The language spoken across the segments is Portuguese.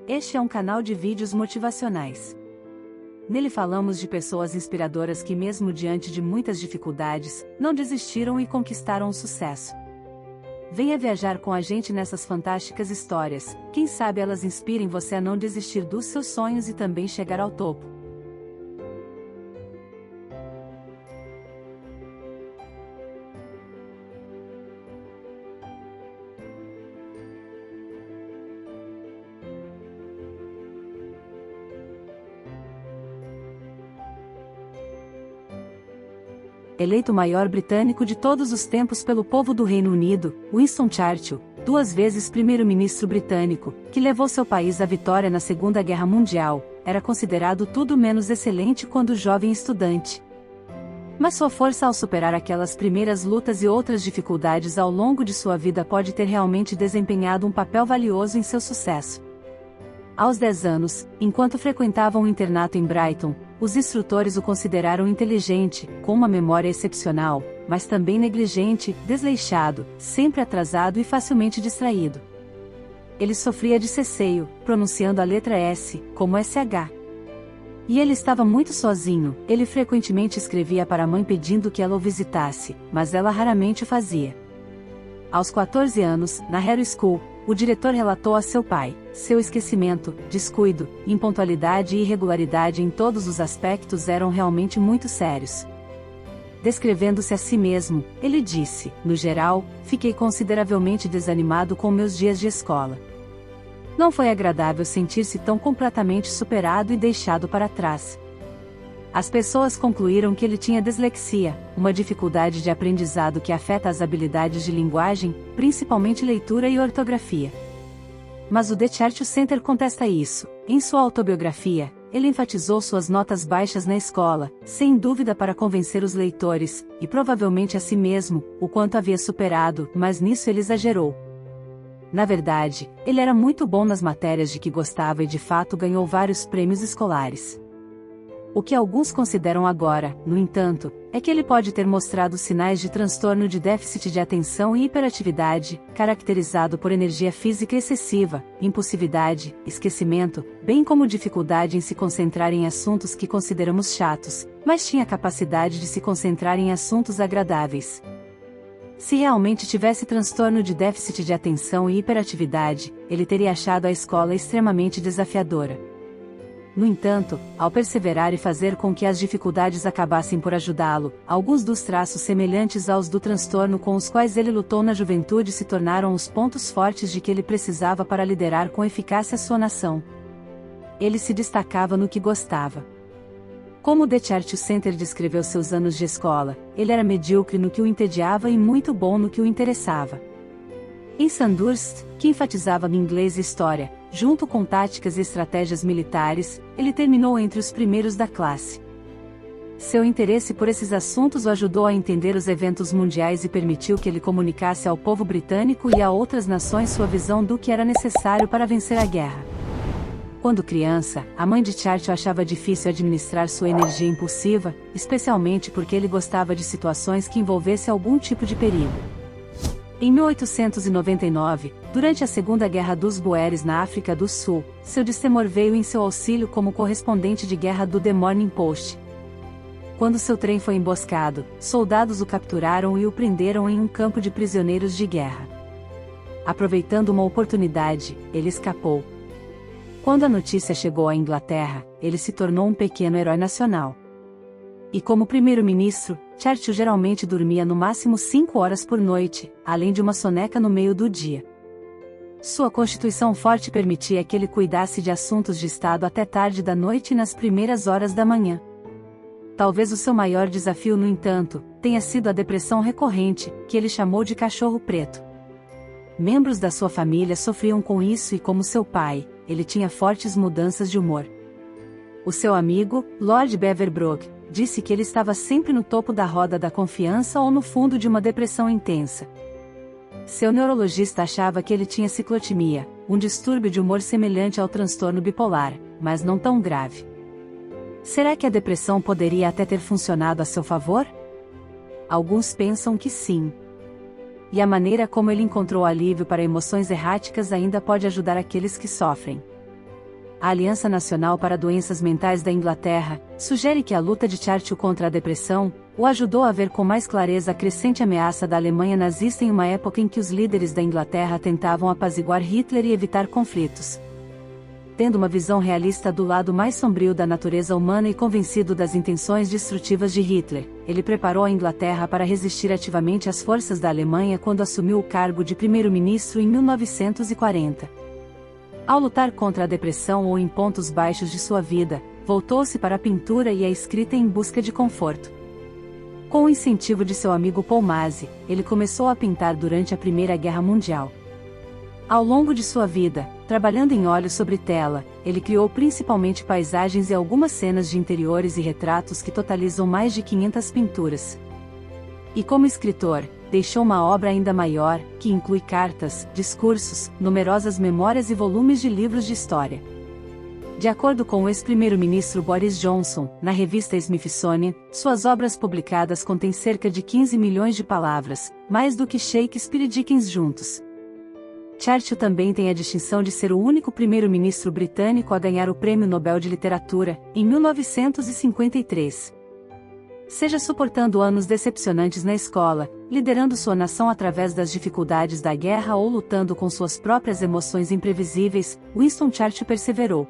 Este é um canal de vídeos motivacionais. Nele falamos de pessoas inspiradoras que, mesmo diante de muitas dificuldades, não desistiram e conquistaram o sucesso. Venha viajar com a gente nessas fantásticas histórias, quem sabe elas inspirem você a não desistir dos seus sonhos e também chegar ao topo. Eleito o maior britânico de todos os tempos pelo povo do Reino Unido, Winston Churchill, 2 vezes primeiro-ministro britânico, que levou seu país à vitória na Segunda Guerra Mundial, era considerado tudo menos excelente quando jovem estudante. Mas sua força ao superar aquelas primeiras lutas e outras dificuldades ao longo de sua vida pode ter realmente desempenhado um papel valioso em seu sucesso. Aos 10 anos, enquanto frequentava um internato em Brighton, os instrutores o consideraram inteligente, com uma memória excepcional, mas também negligente, desleixado, sempre atrasado e facilmente distraído. Ele sofria de ceceio, pronunciando a letra S, como SH. E ele estava muito sozinho, ele frequentemente escrevia para a mãe pedindo que ela o visitasse, mas ela raramente o fazia. Aos 14 anos, na Harrow School, o diretor relatou a seu pai: seu esquecimento, descuido, impontualidade e irregularidade em todos os aspectos eram realmente muito sérios. Descrevendo-se a si mesmo, ele disse: no geral, fiquei consideravelmente desanimado com meus dias de escola. Não foi agradável sentir-se tão completamente superado e deixado para trás. As pessoas concluíram que ele tinha dislexia, uma dificuldade de aprendizado que afeta as habilidades de linguagem, principalmente leitura e ortografia. Mas o The Churchill Center contesta isso. Em sua autobiografia, ele enfatizou suas notas baixas na escola, sem dúvida para convencer os leitores, e provavelmente a si mesmo, o quanto havia superado, mas nisso ele exagerou. Na verdade, ele era muito bom nas matérias de que gostava e de fato ganhou vários prêmios escolares. O que alguns consideram agora, no entanto, é que ele pode ter mostrado sinais de transtorno de déficit de atenção e hiperatividade, caracterizado por energia física excessiva, impulsividade, esquecimento, bem como dificuldade em se concentrar em assuntos que consideramos chatos, mas tinha capacidade de se concentrar em assuntos agradáveis. Se realmente tivesse transtorno de déficit de atenção e hiperatividade, ele teria achado a escola extremamente desafiadora. No entanto, ao perseverar e fazer com que as dificuldades acabassem por ajudá-lo, alguns dos traços semelhantes aos do transtorno com os quais ele lutou na juventude se tornaram os pontos fortes de que ele precisava para liderar com eficácia sua nação. Ele se destacava no que gostava. Como o The Churchill Center descreveu seus anos de escola, ele era medíocre no que o entediava e muito bom no que o interessava. Em Sandhurst, que enfatizava inglês e história, junto com táticas e estratégias militares, ele terminou entre os primeiros da classe. Seu interesse por esses assuntos o ajudou a entender os eventos mundiais e permitiu que ele comunicasse ao povo britânico e a outras nações sua visão do que era necessário para vencer a guerra. Quando criança, a mãe de Churchill achava difícil administrar sua energia impulsiva, especialmente porque ele gostava de situações que envolvessem algum tipo de perigo. Em 1899, durante a Segunda Guerra dos Boeres na África do Sul, seu destemor veio em seu auxílio como correspondente de guerra do The Morning Post. Quando seu trem foi emboscado, soldados o capturaram e o prenderam em um campo de prisioneiros de guerra. Aproveitando uma oportunidade, ele escapou. Quando a notícia chegou à Inglaterra, ele se tornou um pequeno herói nacional. E como primeiro-ministro, Churchill geralmente dormia no máximo 5 horas por noite, além de uma soneca no meio do dia. Sua constituição forte permitia que ele cuidasse de assuntos de Estado até tarde da noite e nas primeiras horas da manhã. Talvez o seu maior desafio, no entanto, tenha sido a depressão recorrente, que ele chamou de cachorro preto. Membros da sua família sofriam com isso e, como seu pai, ele tinha fortes mudanças de humor. O seu amigo, Lord Beaverbrook, disse que ele estava sempre no topo da roda da confiança ou no fundo de uma depressão intensa. Seu neurologista achava que ele tinha ciclotimia, um distúrbio de humor semelhante ao transtorno bipolar, mas não tão grave. Será que a depressão poderia até ter funcionado a seu favor? Alguns pensam que sim. E a maneira como ele encontrou alívio para emoções erráticas ainda pode ajudar aqueles que sofrem. a Aliança Nacional para Doenças Mentais da Inglaterra, sugere que a luta de Churchill contra a depressão o ajudou a ver com mais clareza a crescente ameaça da Alemanha nazista em uma época em que os líderes da Inglaterra tentavam apaziguar Hitler e evitar conflitos. Tendo uma visão realista do lado mais sombrio da natureza humana e convencido das intenções destrutivas de Hitler, ele preparou a Inglaterra para resistir ativamente às forças da Alemanha quando assumiu o cargo de primeiro-ministro em 1940. Ao lutar contra a depressão ou em pontos baixos de sua vida, voltou-se para a pintura e a escrita em busca de conforto. Com o incentivo de seu amigo Paul Mazzi, ele começou a pintar durante a Primeira Guerra Mundial. Ao longo de sua vida, trabalhando em óleo sobre tela, ele criou principalmente paisagens e algumas cenas de interiores e retratos que totalizam mais de 500 pinturas. E como escritor, deixou uma obra ainda maior, que inclui cartas, discursos, numerosas memórias e volumes de livros de história. De acordo com o ex-primeiro-ministro Boris Johnson, na revista Smithsonian, suas obras publicadas contêm cerca de 15 milhões de palavras, mais do que Shakespeare e Dickens juntos. Churchill também tem a distinção de ser o único primeiro-ministro britânico a ganhar o Prêmio Nobel de Literatura, em 1953. Seja suportando anos decepcionantes na escola, liderando sua nação através das dificuldades da guerra ou lutando com suas próprias emoções imprevisíveis, Winston Churchill perseverou.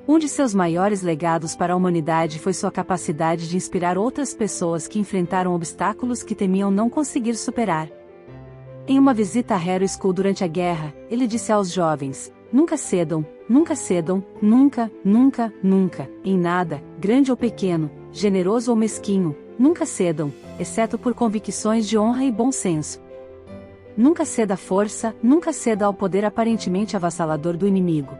Um de seus maiores legados para a humanidade foi sua capacidade de inspirar outras pessoas que enfrentaram obstáculos que temiam não conseguir superar. Em uma visita à Harrow School durante a guerra, ele disse aos jovens: nunca cedam, nunca cedam, nunca, nunca, nunca, em nada, grande ou pequeno, generoso ou mesquinho, nunca cedam, exceto por convicções de honra e bom senso. Nunca ceda à força, nunca ceda ao poder aparentemente avassalador do inimigo.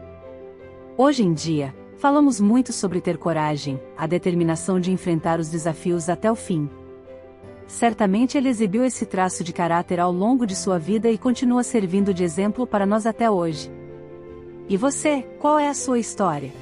Hoje em dia, falamos muito sobre ter coragem, a determinação de enfrentar os desafios até o fim. Certamente ele exibiu esse traço de caráter ao longo de sua vida e continua servindo de exemplo para nós até hoje. E você, qual é a sua história?